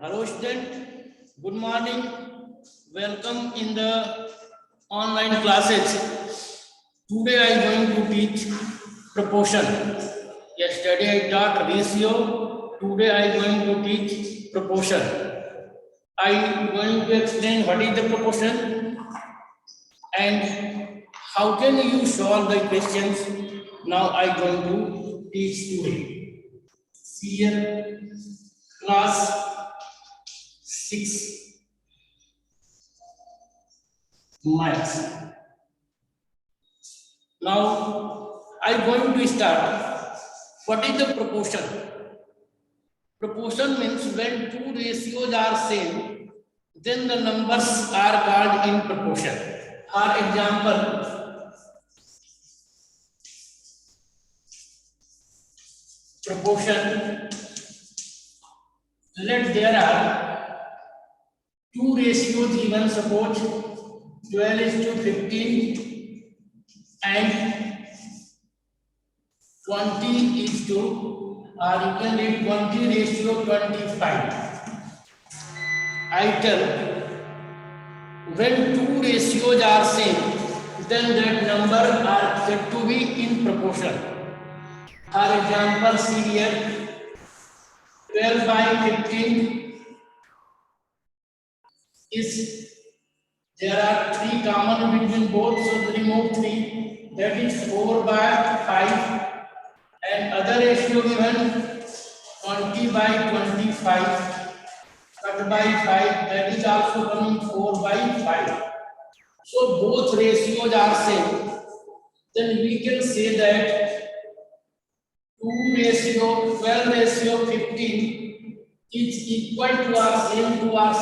Hello student, good morning. Welcome in the online classes. Today I am going to teach proportion. Yesterday I taught ratio. Today I am going to teach proportion. I am going to explain what is the proportion and how can you solve the questions. Now I am going to teach today. See here, class 6 maths. Now I am going to start. What is the proportion? Proportion means when two ratios are same, then the numbers are called in proportion. For example, proportion. Let there are two ratios given. Suppose 12:15 and 20:, or you can read 20:25. I tell when two ratios are same, then that number are said to be in proportion. For example, see here 12/15 is there are 3 common between both, so remove 3, that is 4/5, and other ratio given 20/25 cut by 5, that is also coming 4/5. So both ratios are same, then we can say that 12:15 is equal to or same to our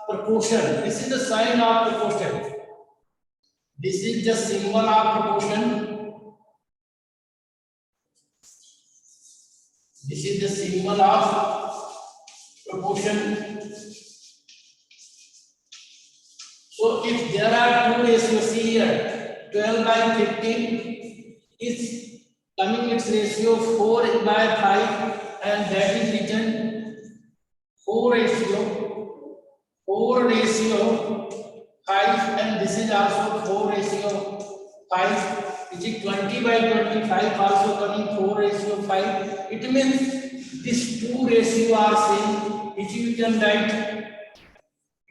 proportion. This is the sign of proportion. This is the symbol of proportion. This is the symbol of proportion. So if there are two ratios here, 12/15 is coming its ratio 4/5, and that is written 4 ratio 5, and this is also 4/5, which is 20/25 also coming 4/5. It means these two ratios are same, which you can write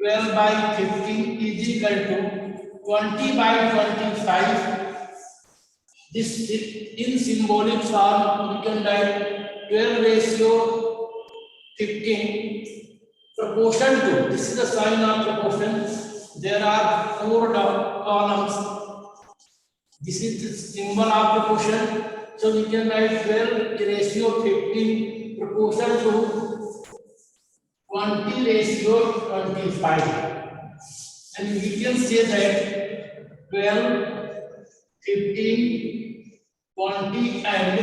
12/15 is equal to 20/25. This in symbolic form we can write 12:15 proportion to. This is the sign of proportion. There are 4 columns. This is the symbol of proportion. So we can write 12:15 proportion to 20:25. And we can say that 12, 15, 20 and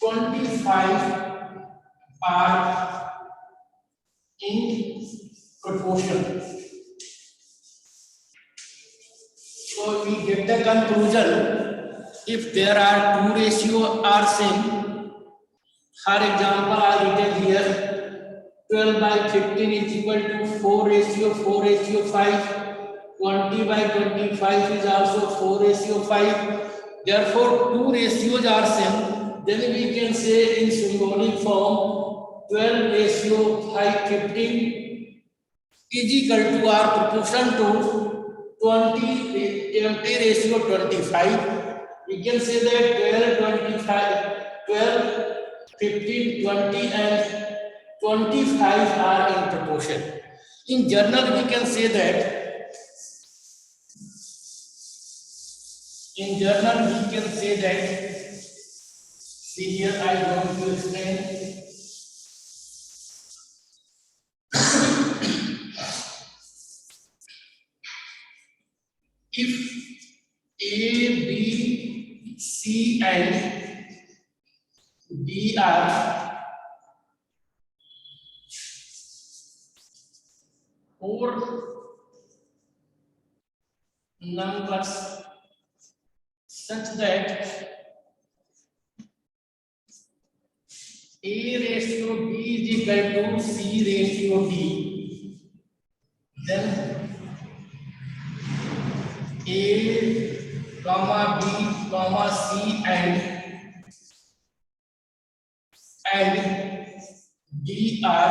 25 are in proportion. So we get the conclusion, if there are two ratios are same. For example, I written here 12/15 is equal to 4:5. 20/25 is also 4:5. Therefore, two ratios are same. Then we can say in symbolic form 12:15 is equal to or proportion to 20:25. We can say that 12, 15, 20 and 25 are in proportion. In general, we can say that see here I am going to explain. If A, B, C and D are four numbers such that A A ratio B is equal to C ratio D, then A comma B comma C and D are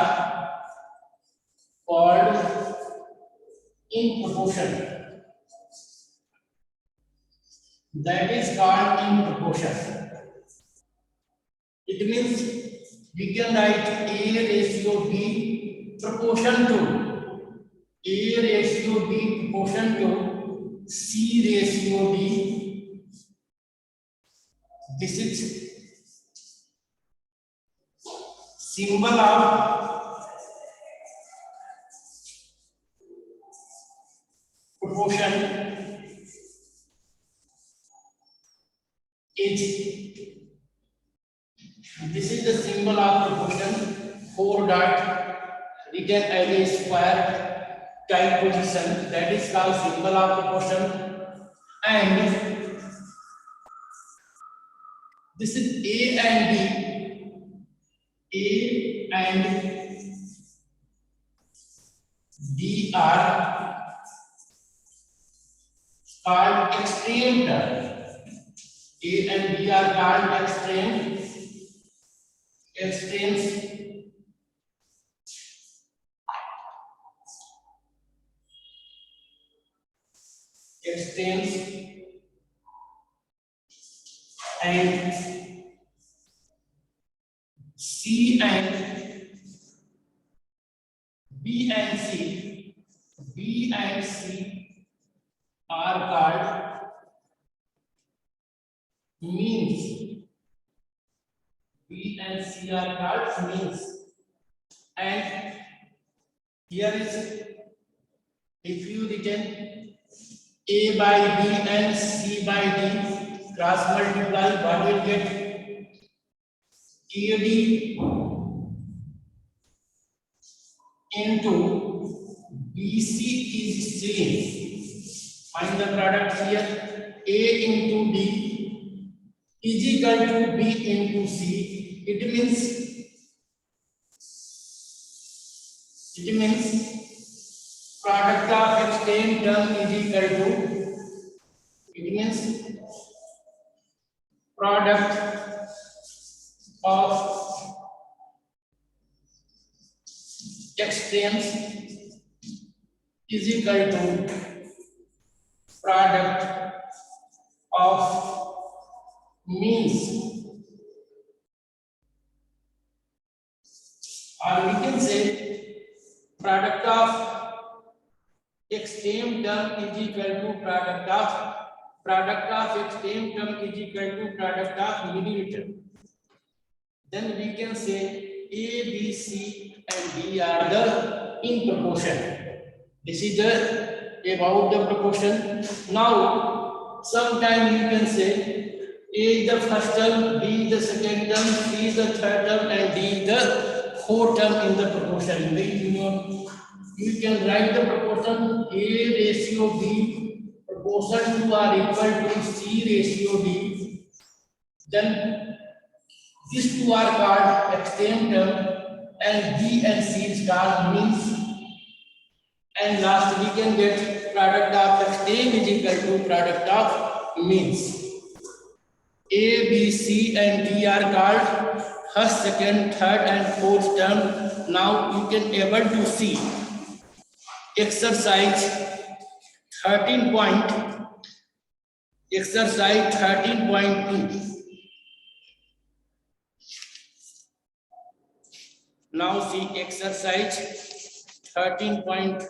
called in proportion. That is called in proportion. It means we can write A ratio B proportion to A ratio B proportion to C ratio D. This is symbol of proportion is, this is the symbol of proportion, 4 dot written as a square type position, that is called symbol of proportion. And this is A and B. A and D are called extreme term. A and B are called extremes. Extremes and C and B and C, B and C are called means. B and C are called means. And here is, if you written A by B and C by D, cross multiply, what will get? AD into BC is same. Find the product here. A into D is equal to B into C. It means product of extreme term is equal to, it means product of extremes is equal to product of means, or we can say product of extreme term is equal to product of extreme term is equal to product of middle term. Then we can say A, B, C and D are the in proportion. This is the about the proportion. Now sometime you can say A is the first term, B is the second term, C is the third term and D is the fourth term in the proportion. You can write the proportion A ratio B proportion to or equal to C ratio D. Then these two are called extreme term and B and C is called means. And last we can get product of extreme is equal to product of means. A, B, C and D are called first, second, third and fourth term. Now you can able to see exercise 13 point, exercise 13.2. Now see exercise 13.2.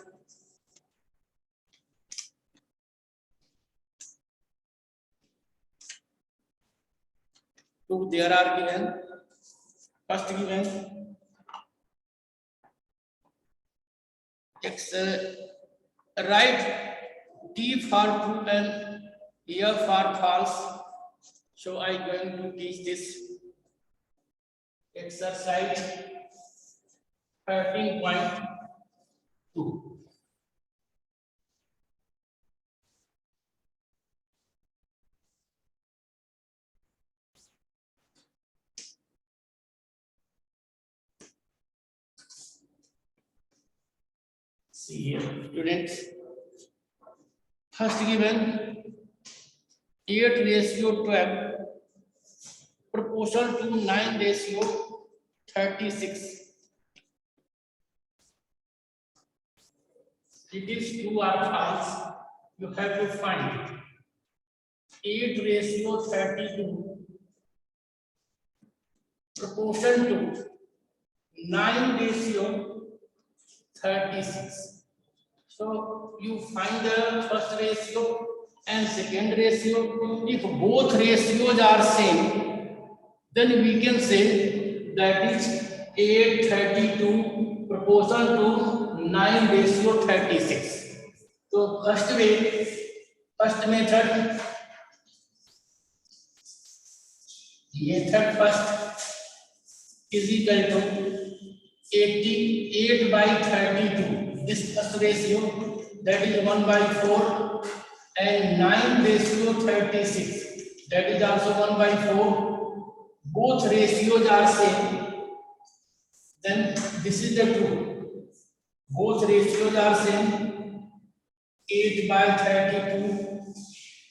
There are given, first given write D for true and E for false. So I am going to teach this exercise 13.2. See here, students. First given 8:12 proportional to 9:36. It is true or false. You have to find 8:32 proportion to 9:36. So you find the first ratio and second ratio. If both ratios are same, then we can say that is 8:32 proportional to 9:36. So first method, first is equal to 88/32. This first ratio, that is 1/4, and 9:36, that is also 1/4. Both ratios are same, then this is the truth. Both ratios are same. 8/32.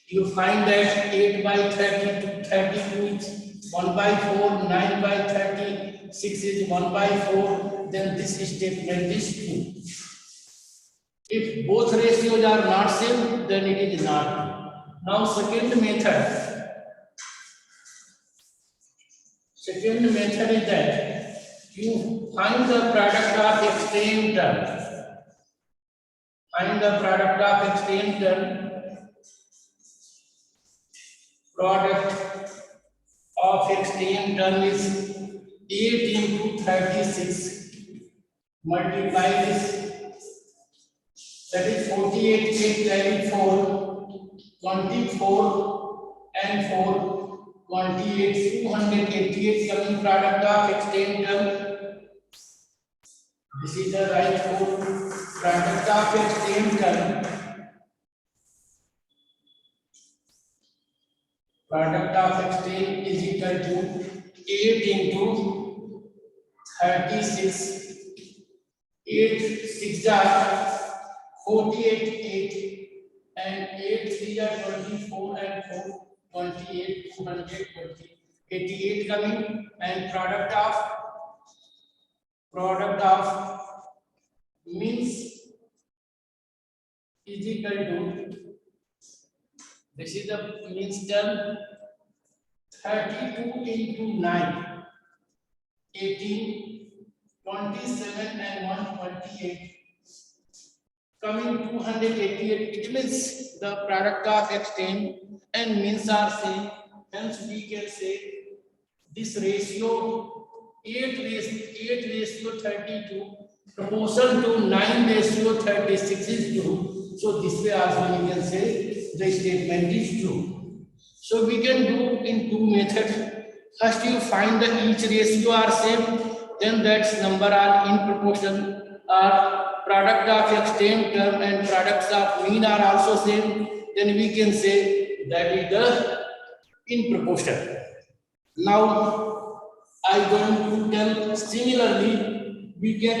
You find that 8/32 is 1/4, 9/36 is 1/4. Then this statement is true. If both ratios are not same, then it is not true. Now second method. Second method is that you find the product of extreme term. Find the product of extreme term. Product of extreme term is 8 into 36. Multiply this. That is 48, 8 carry 4, 24 and 4, 28, 288 coming product of extreme term. This is the right code. Product of extreme term. Product of extreme is equal to 8 into 36. 8 6 are 48, 8 and 8 3 are 24 and 4, 28, 220, 88 coming, and product of means is equal to, this is the means term, 32 into 9, 18, 27 and 128 coming 288. It means the product of extreme and means are same. Hence we can say this ratio 8:32 proportion to 9:36 is true. So this way also we can say the statement is true. So we can do in two methods. First you find the each ratio are same, then that number are in proportion, or product of extreme term and products of mean are also same, then we can say that is the in proportion. Now I am going to tell similarly we can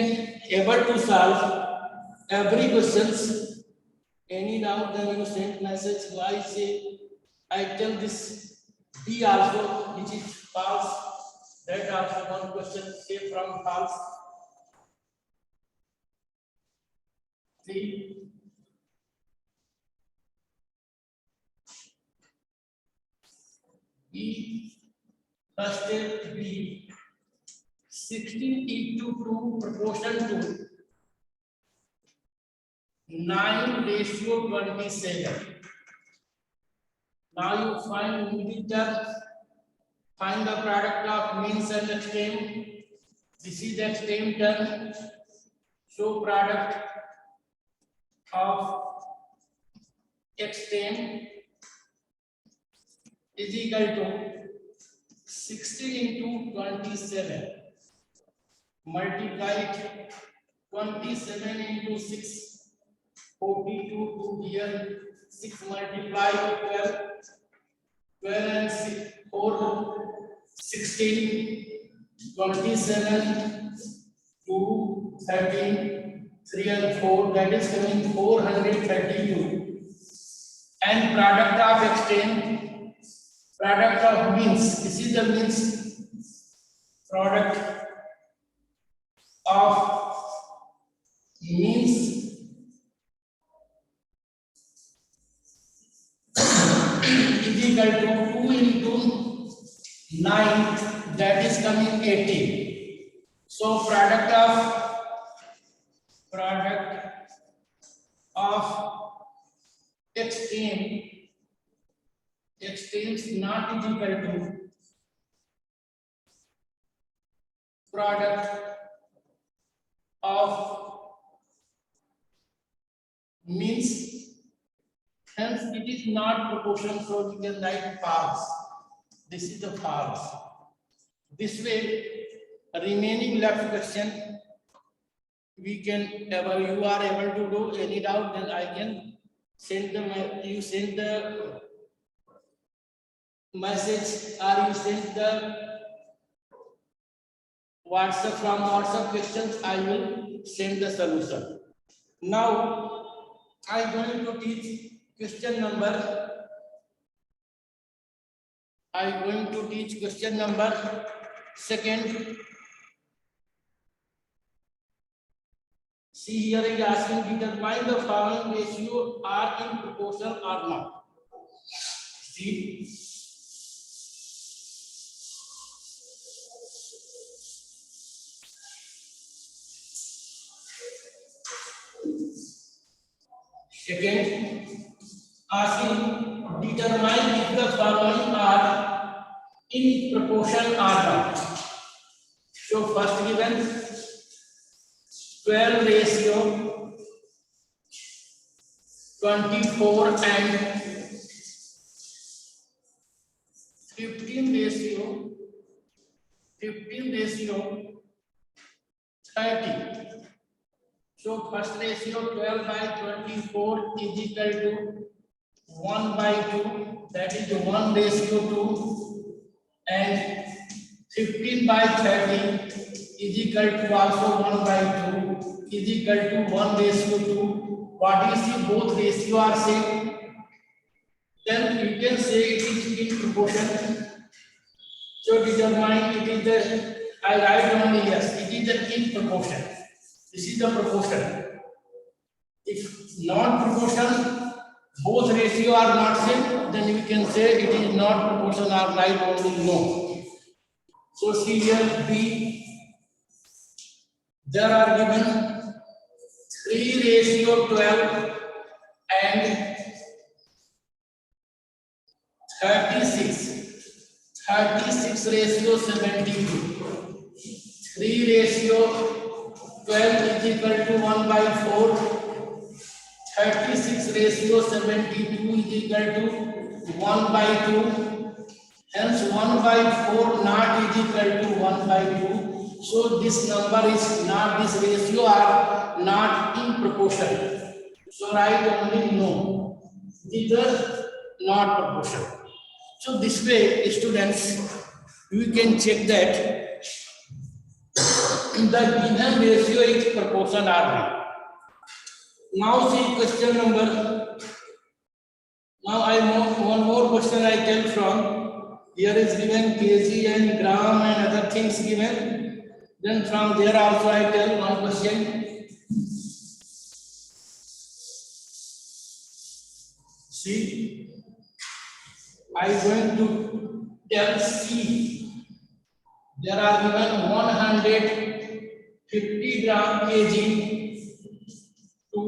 able to solve every questions. Any doubt, then you send message. I say I tell this B also which is false. That also one question say from false. See, B, first step B, 16 into 2 proportion to 9:27. Now you find middle term, find the product of means and extreme. This is the extreme term. So product of extreme is equal to 60 into 27. Multiply it. 27 into 6. 42 to here. 6 multiply 12. 12 and 6, 4, 16, 27, 2, 13, 3 and 4, that is coming 432. And product of extent, product of means, this is the means, product of means is equal to 2 into 9, that is coming 18. So product of extent is not is equal to product of means, hence it is not proportional, so we can write false. This is the false. This way, remaining left question, we can you are able to do. Any doubt, then I can send you send the message, or you send the WhatsApp. From WhatsApp questions, I will send the solution. Now I am going to teach question number. I am going to teach question number second. See, here is asking, determine the following ratio are in proportion or not. See, second, asking, determine if the following are in proportion or not. So first given 12 ratio 24 and 15 ratio 30. So first ratio 12 by 24 is equal to 1 by 2, that is 1 ratio 2, and 15 by 30 is equal to also 1 by 2 is equal to 1 ratio 2. What is the both ratio are same? Then you can say it is in proportion. So determine it is the, I write only yes, it is the in proportion. This is the proportion. If not proportion, both ratio are not same, then we can say it is not proportion or write only no. So see here B, there are given 3 ratio 12 and 36 ratio 72. 3 ratio 12 is equal to 1 by 4. 36 ratio 72 is equal to 1 by 2. Hence 1 by 4 not is equal to 1 by 2. So this number is not, this ratio are not in proportion. So write only no. These are not proportional. So this way, students, you can check that the given ratio is proportional or not. Now see question number. Now I want one more question I tell from. Here is given kg and gram and other things given. Then from there also I tell one question. See, I am going to tell C. There are given 150 gram kg to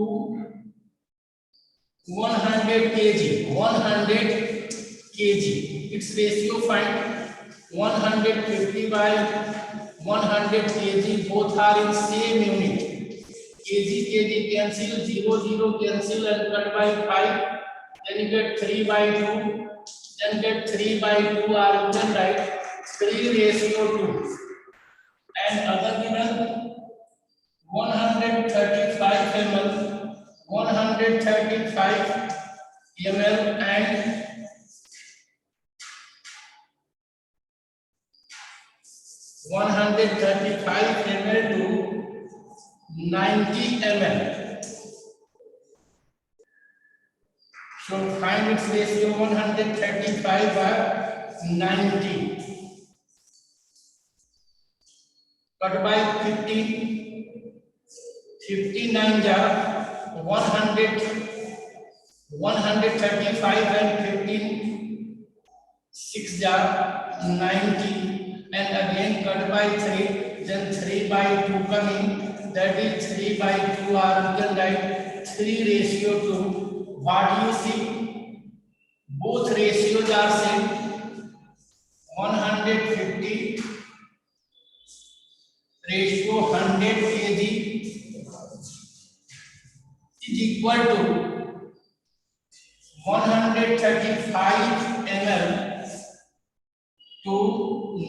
100 kg. 100 kg. Its ratio find 150 by 100 kg. Both are in same unit. Kg cancel, 0 cancel and cut by 5. Then you get 3 by 2. Then get 3 by 2 are you can write 3 ratio 2. And other given 135 ml, 135 ml and 135 ml to 90 ml. So find its ratio 135 by 90. Cut by 15. 59 jar 100, 135 and 15, 6 jar 90, and again cut by 3, then 3 by 2 coming, that is 3 by 2, or you can write 3:2. What you see, both ratios are same. 150 ratio 100 kg is equal to 135 ml to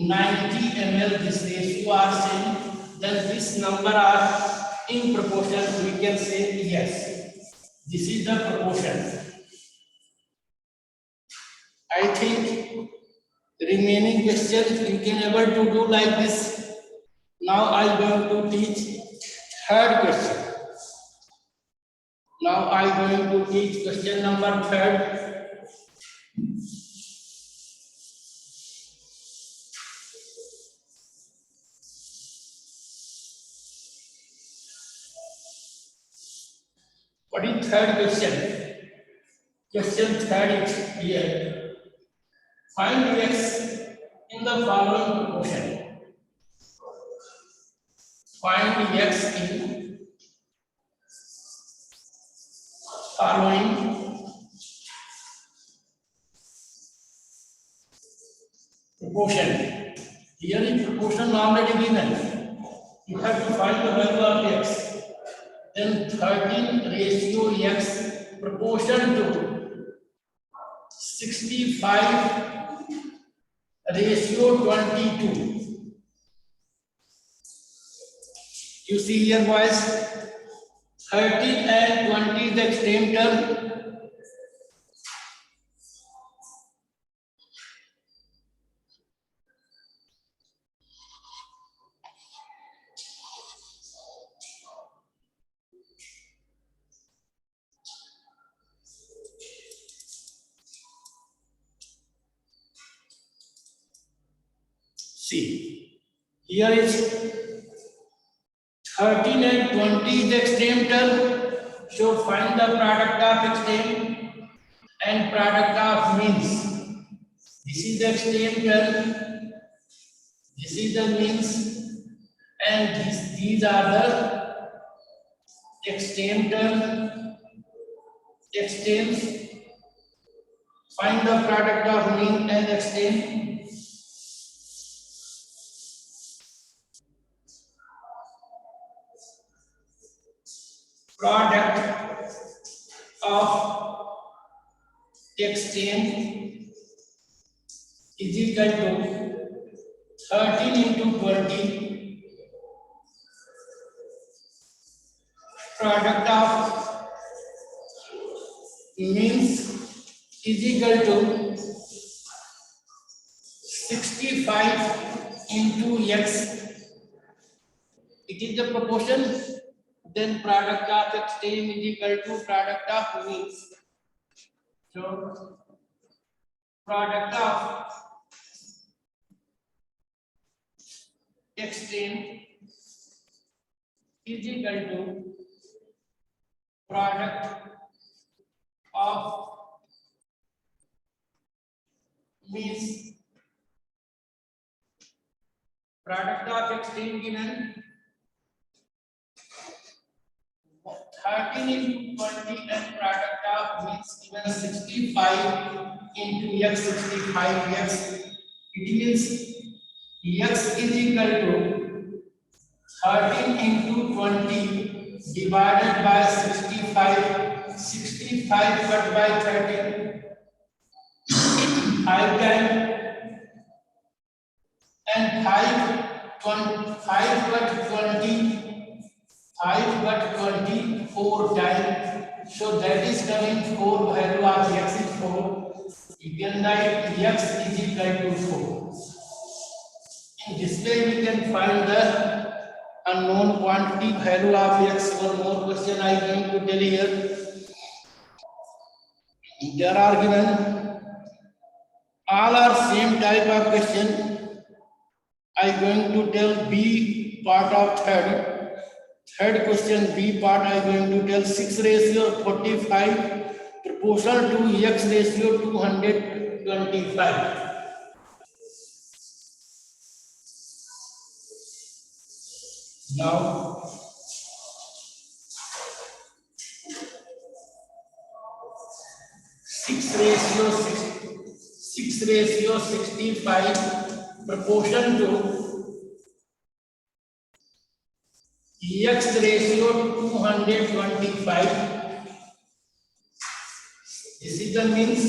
90 ml. This ratio are same, then this number are in proportion. We can say yes, this is the proportion. I think remaining questions you can able to do like this. Now I am going to teach third question. Now I am going to teach question number 3. What is third question? Question 3 is here. Find x in the following proportion. Find x in following proportion. Here is proportion already given. You have to find the value of x. Then 13 ratio x proportion to 65 ratio 22. You see here boys, 13 and 20 is the extreme term. See, here is 13 and 20 is the extreme term. So find the product of extreme and product of means. This is the extreme term. This is the means, and these are the extreme term. Extremes. Find the product of mean and extreme. Product of extreme is equal to 13 into 20. Product of means is equal to 65 into x. It is the proportion. Then product of extreme is equal to product of means. So product of extreme is equal to product of means. Product of extreme given 13 into 20 and product of means given 65 into x, 65x. It means x is equal to 13 into 20 divided by 65. 65 cut by 13. 5 times. And 5 cut 20. 5 got 24 times, so that is coming 4. Value of x is 4. You can write x is equal to 4. In this way we can find the unknown quantity value of x. One more question I am going to tell here. There are given all are same type of question. I am going to tell B part of third. Third question B part I am going to tell 6 ratio 45 proportional to x ratio 225. Now 6 ratio 65 proportion to x ratio 225. This is the means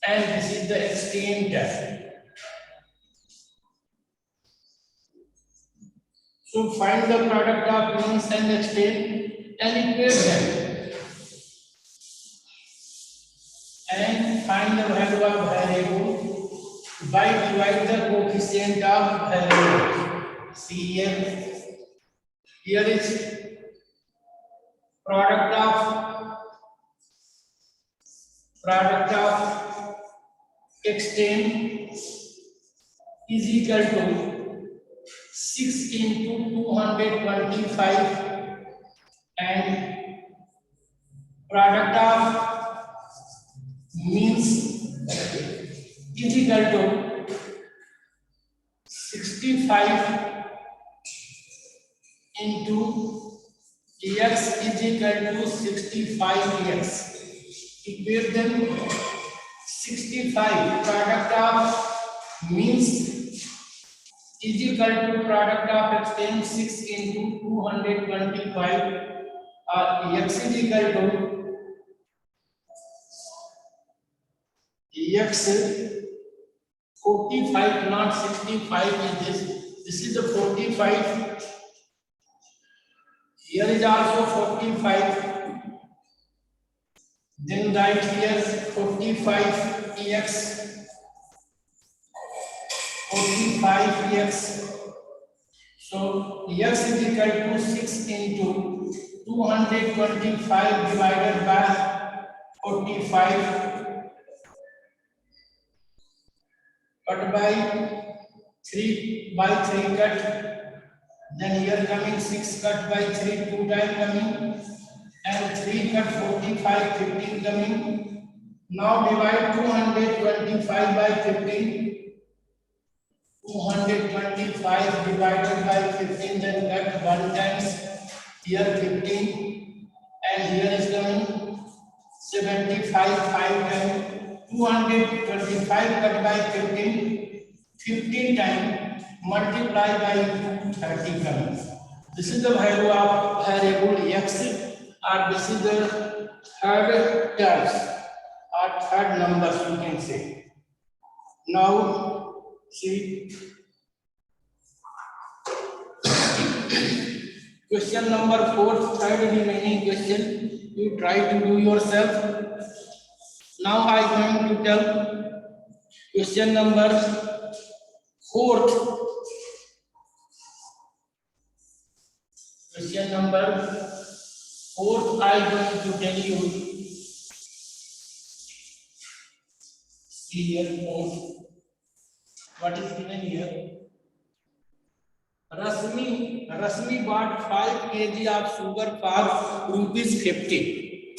and this is the extent. So find the product of means and extent and equate them. And find the value of variable by divide the coefficient of variable. See here is product of extent is equal to 6 into 225 and product of means is equal to 65 into x is equal to 65x. Equate them. 65 product of means is equal to product of extent 6 into 225 x is equal to x 45 not 65 is this is the 45. Here is also 45. Then write here 45x 45x. So x is equal to 6 into 225 divided by 45 cut by 3 by 3 cut. Then here coming 6 cut by 3 2 times coming and 3 cut 45 15 coming. Now divide 225 by 15. 225 divided by 15, then cut 1 times here 15 and here is coming 75 5 times 225 cut by 15 times multiply by 30 comes. This is the value of variable x or this is the third terms or third numbers you can say. Now see question number 4, third remaining question. You try to do yourself. Now I am going to tell question number 4th. Question number 4th I am going to tell you. See here what is given here. Rasmi bought 5 kg of sugar for rupees 50.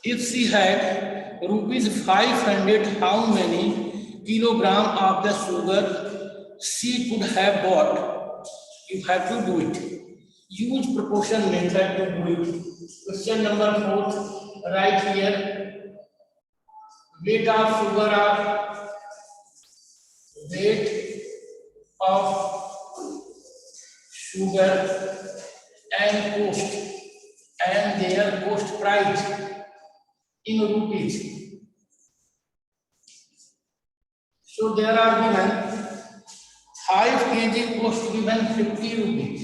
If she had rupees 500, how many kilogram of the sugar she could have bought? You have to do it. Use proportion method to do it. Question number 4, right here. Weight of sugar and cost and their cost price in rupees. So there are given 5 kg cost given 50 rupees.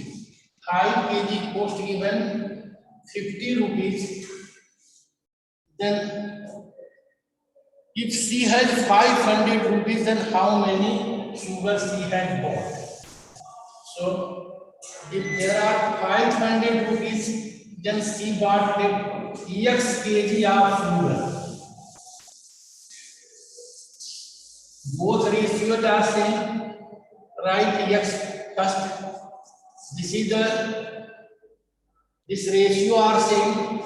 5 kg cost given 50 rupees. Then if she has 500 rupees, then how many sugar she has bought? So if there are 500 rupees, then she bought X kg of sugar. Both ratios are same. Write X first. This ratio are same.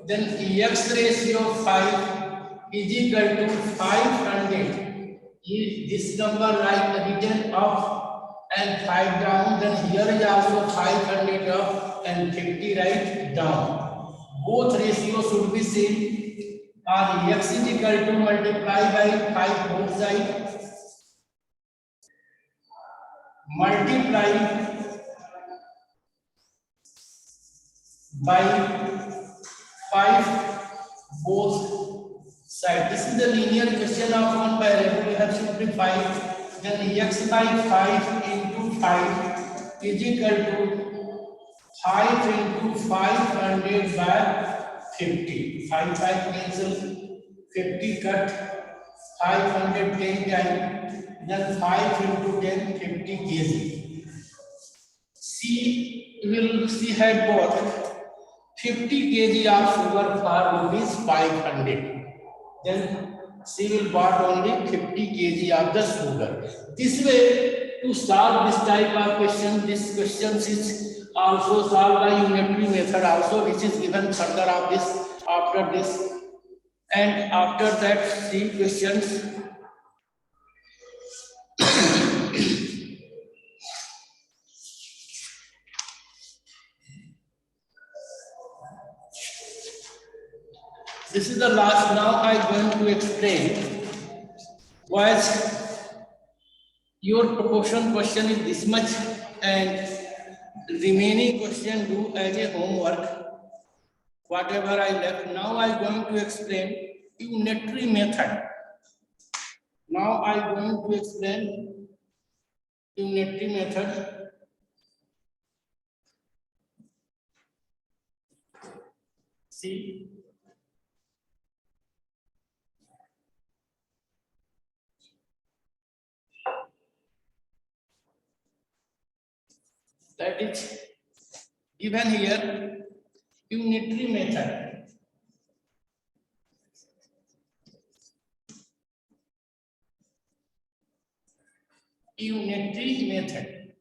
Then X ratio 5 is equal to 500. This number written up and 5 down. Then here is also 500 up and 50 right down. Both ratios should be same. Or X is equal to multiply by 5 both sides. Multiply by 5 both sides. This is the linear question of one variable. We have simplified. Then X by 5 into 5 is equal to 5 into 500 by 50. 5 cancel, 50 cut, 510 times, then 5 into 10, 50 kg. She had bought 50 kg of sugar for rupees 500. Then she will bought only 50 kg of the sugar. This way, to solve this type of question, this question is also solved by unitary method also, which is given further of this, after this. And after that, see questions. This is the last. Now I am going to explain why your proportion question is this much and remaining question do as a homework. Whatever I left, now I am going to explain unitary method. Now I am going to explain unitary method. See. That is given here, unitary method. Unitary method.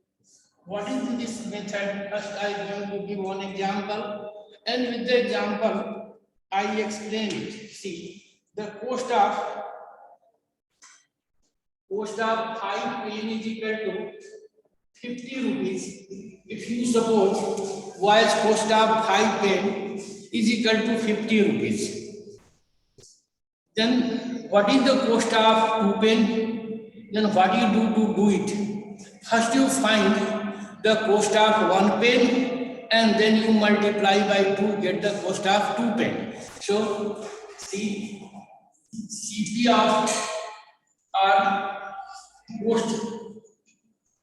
What is this method? First I am going to give one example, and with the example I explain it. See, the cost of 5 pen is equal to 50 rupees. If you suppose while cost of 5 pen is equal to 50 rupees, then what is the cost of 2 pen? Then what do you do to do it? First you find the cost of 1 pen and then you multiply by 2, get the cost of 2 pen. So see, CP of or cost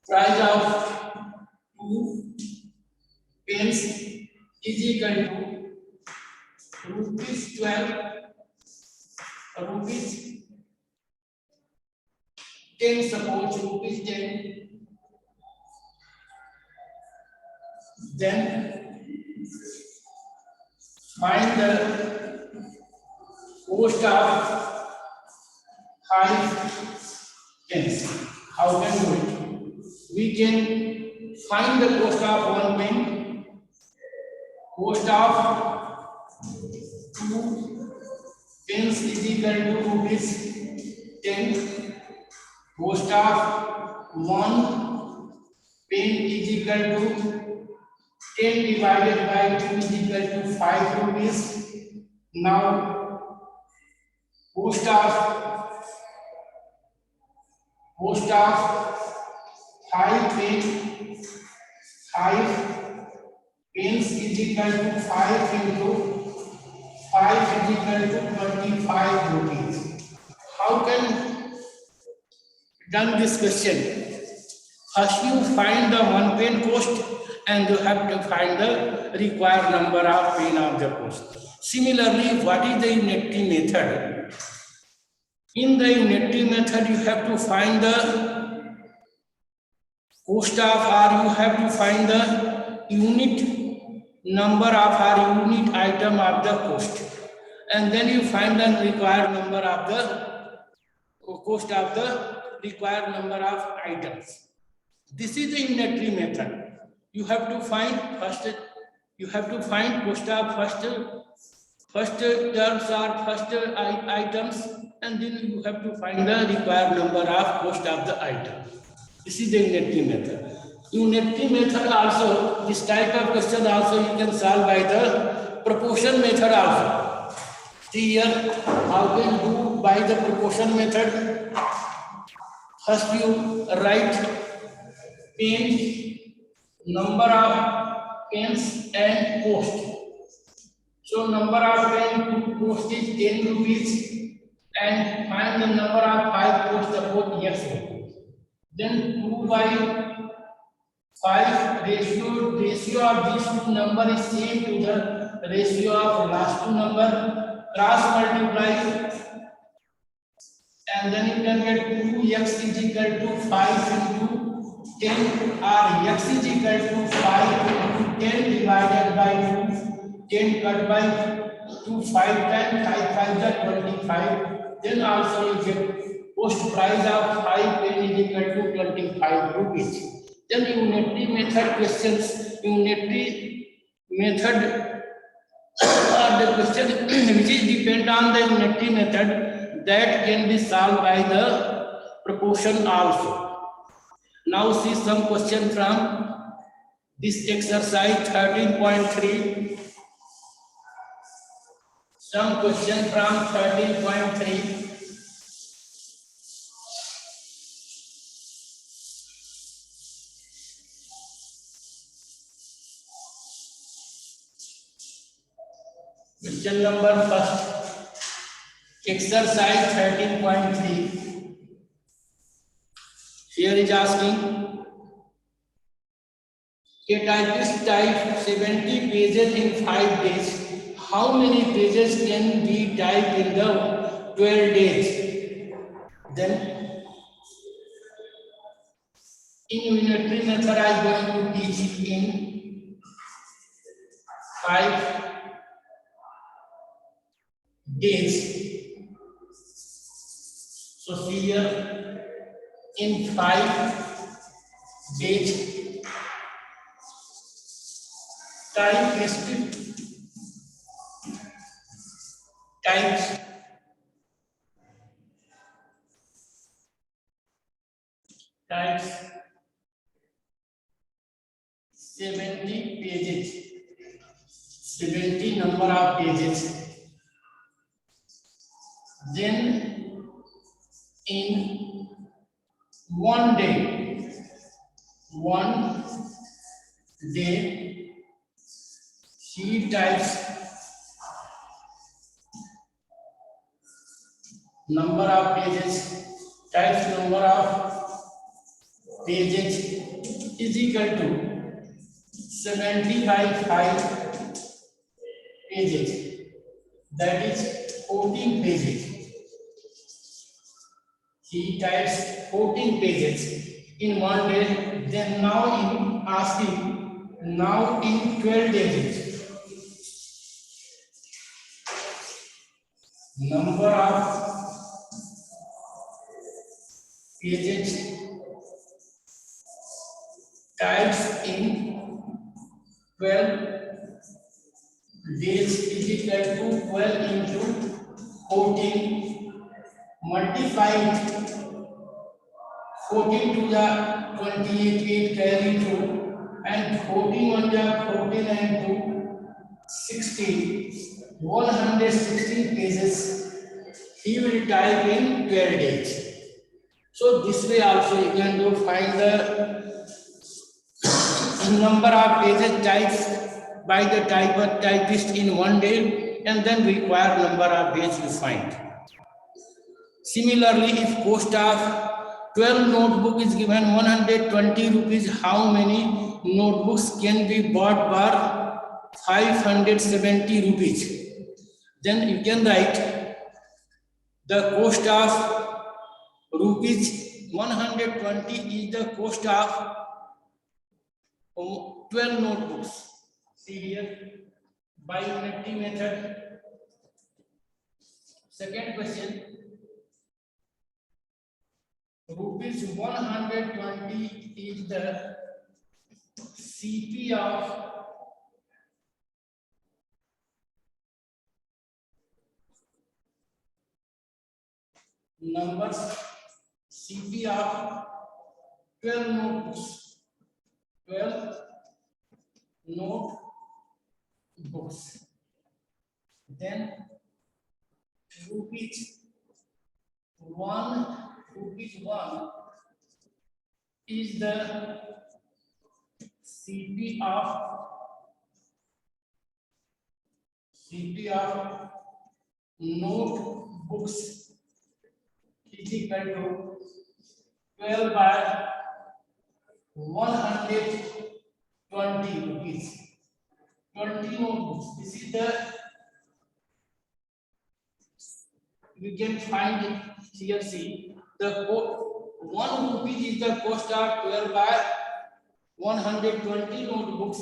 price of 2 pens is equal to rupees 12, rupees 10, suppose rupees 10. Then find the cost of 5 pens. How can we do it? We can find the cost of 1 pen, cost of 2 pens is equal to rupees 10, cost of 1 pen is equal to 10 divided by 2 is equal to 5 rupees. Now cost of 5 pens is equal to 5 into 5 is equal to 25 rupees. How can done this question? First you find the 1 pen cost and you have to find the required number of pen of the cost. Similarly, what is the unitary method? In the unitary method, you have to find the cost of or you have to find the unit number of or unit item of the cost, and then you find the required number of the cost of the required number of items. This is the unitary method. You have to find first. You have to find cost of first terms or first items, and then you have to find the required number of cost of the item. This is the unitary method. Unitary method also, this type of question also you can solve by the proportion method also. See here, how can you do by the proportion method? First you write pens, number of pens and cost. So number of pen cost is 10 rupees, and find the number of 5 cost, suppose yes. Then 2 by 5 ratio of these two number is same to the ratio of last two number, cross multiply, and then you can get 2x is equal to 5 into 10, or x is equal to 5 into 10 divided by 2. 10 cut by 2 5 times 5 is 25. Then also you get cost price of 5 pen is equal to 25 rupees. Then unitary method questions, unitary method are the question which is depend on the unitary method that can be solved by the proportion also. Now see some question from this exercise 13.3. Some question from 13.3. Question number first, exercise 13.3. Here is asking, a typist type 70 pages in 5 days. How many pages can be typed in the 12 days? Then, in unitary method, I am going to teach in 5 days. So see here, in 5 days, typist types 70 pages, 70 number of pages. Then in one day, she types number of pages, types number of pages is equal to 70 by 5 pages, that is 14 pages. He types 14 pages in one day. Then now in asking, now in 12 days, number of pages types in 12 days is equal to 12 into 14 multiplied 14 to the 28 8 carry through, and 14 1 the 14 and 2 16, 116 pages he will type in 12 days. So this way also you can go find the number of pages typed by the typist in one day, and then required number of pages you find. Similarly, if cost of 12 notebook is given 120 rupees, how many notebooks can be bought for 570 rupees? Then you can write the cost of rupees 120 is the cost of 12 notebooks. See here, by unity method. Second question, rupees 120 is the CP of numbers, CP of 12 notebooks. 12 notebooks. Then rupees 1 is the CP of notebooks is equal to 12 by 120 rupees. 20 notebooks. This is the, we can find it here. See, the 1 rupee is the cost of 12 by 120 notebooks.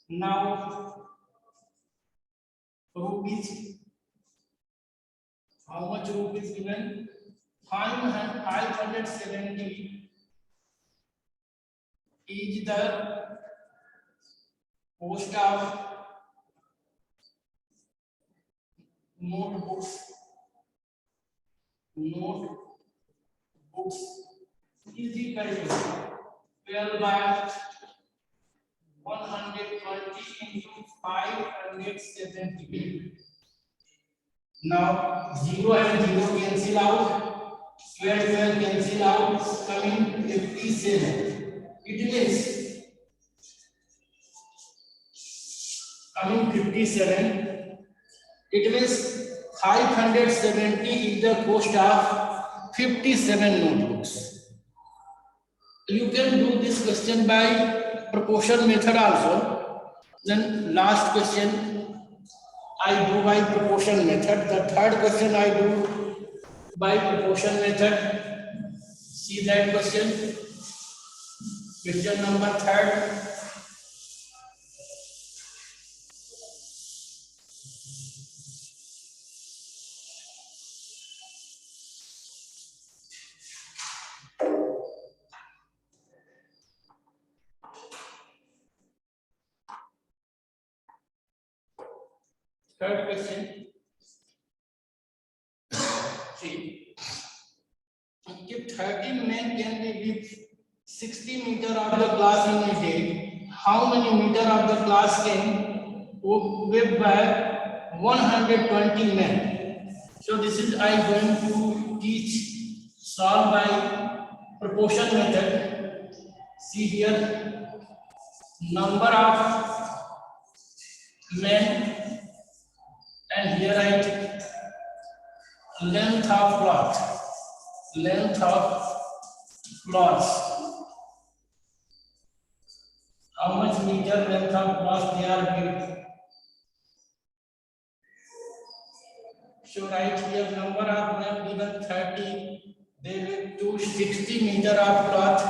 Now rupees, how much rupees given? 570 is the cost of notebooks is equal to 12 by 120 into 570. Now 0 and 0 cancel out, 12 cancel out, coming 57. It means coming 57. It means 570 is the cost of 57 notebooks. You can do this question by proportion method also. Then last question I do by proportion method. The third question I do by proportion method. See that question. Question number 3. Third question. See, if 30 men can be with 60 meter of the class in a day, how many meter of the class can with by 120 men? So this is I going to teach solve by proportion method. See here, number of men, and here I length of cloth. How much meter length of cloth they are given. So right here, number of men given 30, they will do 60 meter of cloth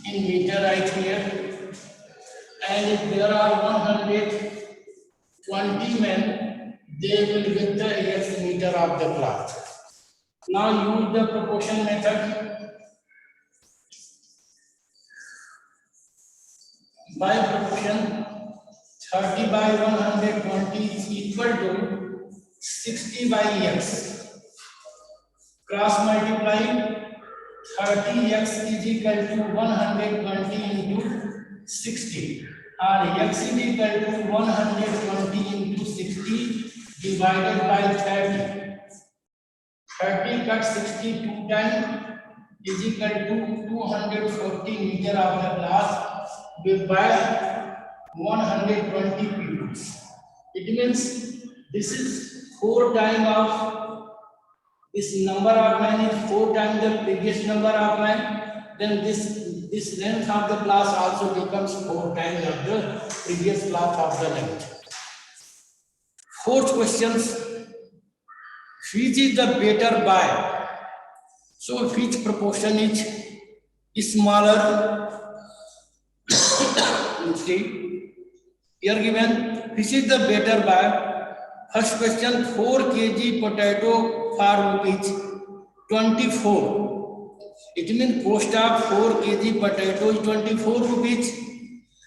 in meter right here. And if there are 120 men, they will get the x meter of the cloth. Now use the proportion method. By proportion, 30 by 120 is equal to 60 by x. Cross multiply, 30x is equal to 120 into 60. Or x is equal to 120 into 60 divided by 30. 30 cut 60 2 times is equal to 240 meter of the class with by 120 periods. It means this is 4 times of this number of men is 4 times the previous number of men. Then this length of the class also becomes 4 times of the previous class of the length. Fourth questions. Which is the better by? So which proportion is smaller? 60. Here given, which is the better buy? First question, 4 kg potato for rupees 24. It means cost of 4 kg potato is 24 rupees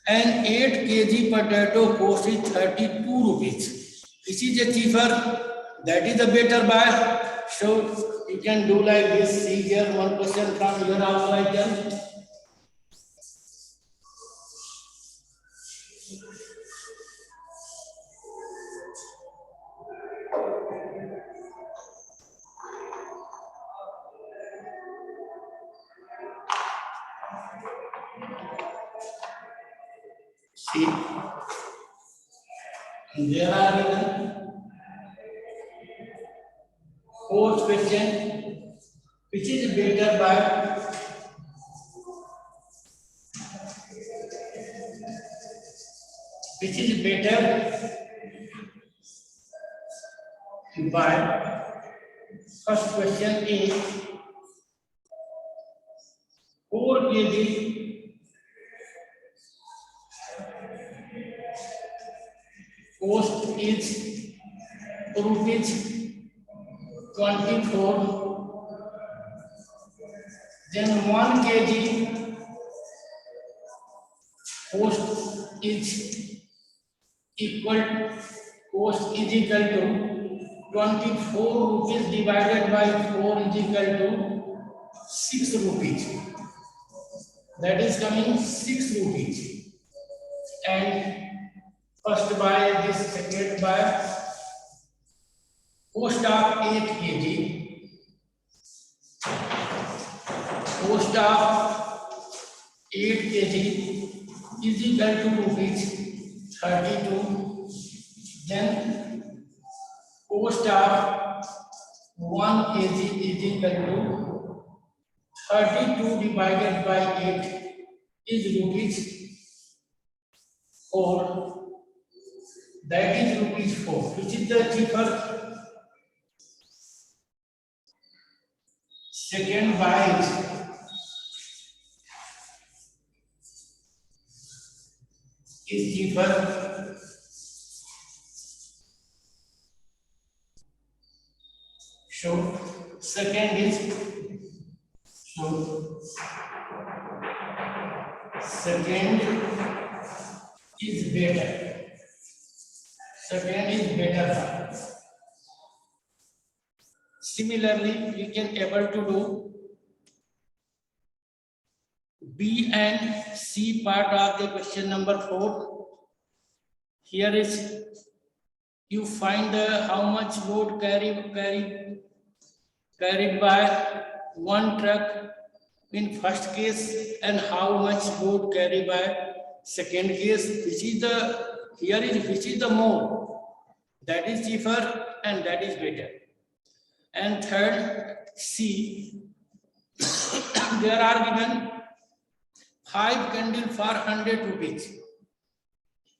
and 8 kg potato cost is 32 rupees. Which is a cheaper? That is the better buy. So you can do like this. See here one question from here also I can. See, there are given fourth question, which is better by? Which is better by? First question is 4 kg cost is rupees 24, then 1 kg cost is equal to 24 rupees divided by 4 is equal to 6 rupees. That is coming 6 rupees. And first by this, second by cost of 8 kg. Cost of 8 kg is equal to rupees 32. Then cost of 1 kg is equal to 32 divided by 8 is rupees 4. That is rupees 4. Which is the cheaper? Second by is cheaper. So second is better. Second is better. Similarly, we can able to do B and C part of the question number 4. Here is you find how much load carried by one truck in first case and how much load carried by second case. Which is the more? That is cheaper and that is better. And third, C, there are given 5 candle for 100 rupees.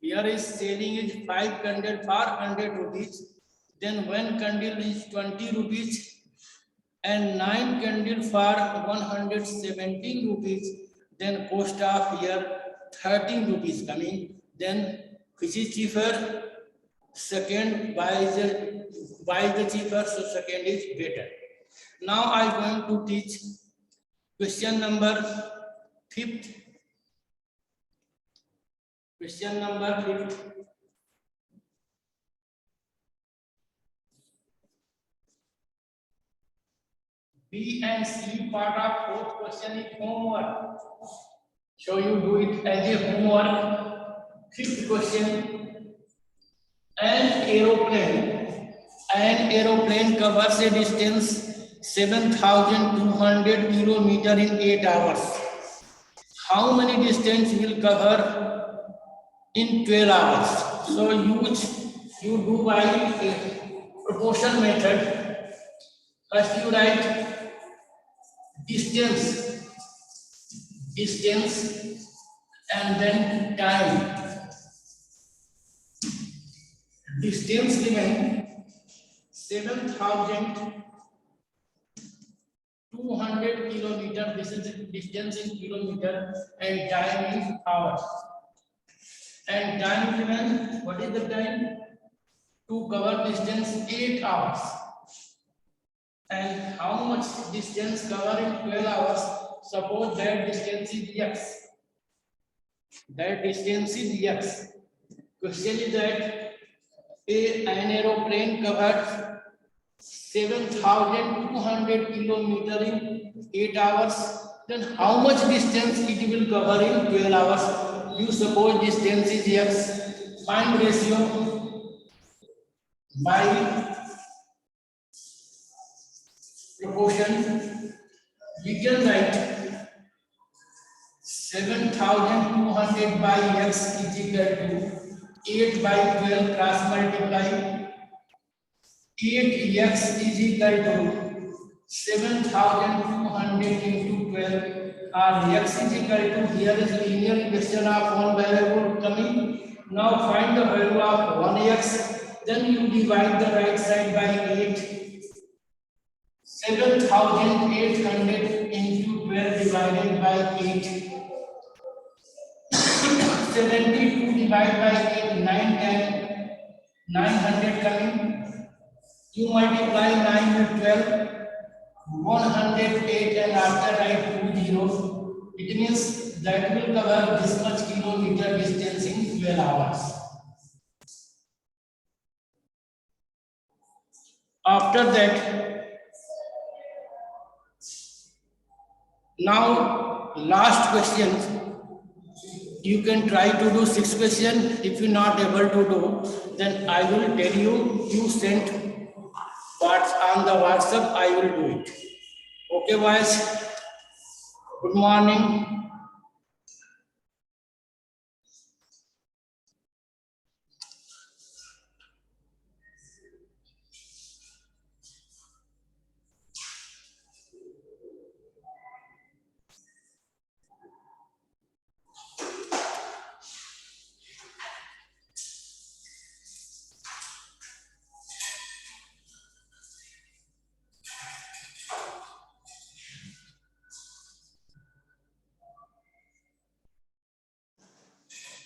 Here is selling is 5 candle for 100 rupees. Then 1 candle is 20 rupees and 9 candle for 117 rupees. Then cost of here 13 rupees coming. Then which is cheaper? Second, why is the cheaper? So second is better. Now I am going to teach question number 5th. Question number 5th. B and C part of fourth question is homework. So you do it as a homework. 5th question. An aeroplane covers a distance 7,200 kilometers in 8 hours. How many distance will cover in 12 hours? So you do by proportion method. First you write distance and then time. Distance given 7,200 kilometers. This is the distance in kilometer and time in hours. And time given, what is the time? To cover distance 8 hours. And how much distance cover in 12 hours? Suppose that distance is x. That distance is x. Question is that an aeroplane covered 7,200 kilometers in 8 hours. Then how much distance it will cover in 12 hours? You suppose distance is x. Find ratio by proportion. We can write 7,200 by x is equal to 8 by 12 cross multiply. 8x is equal to 7,200 into 12, or x is equal to, here is linear equation of one variable coming. Now find the value of 1x, then you divide the right side by 8. 7,800 into 12 divided by 8. 72 divided by 8, 9, 10, 900 coming. You multiply 9 with 12, 108, and after write 2 zeros. It means that will cover this much kilometer distance in 12 hours. After that, now last question. You can try to do 6 questions. If you're not able to do, then I will tell you, you send what's on the WhatsApp, I will do it. Okay, boys. Good morning.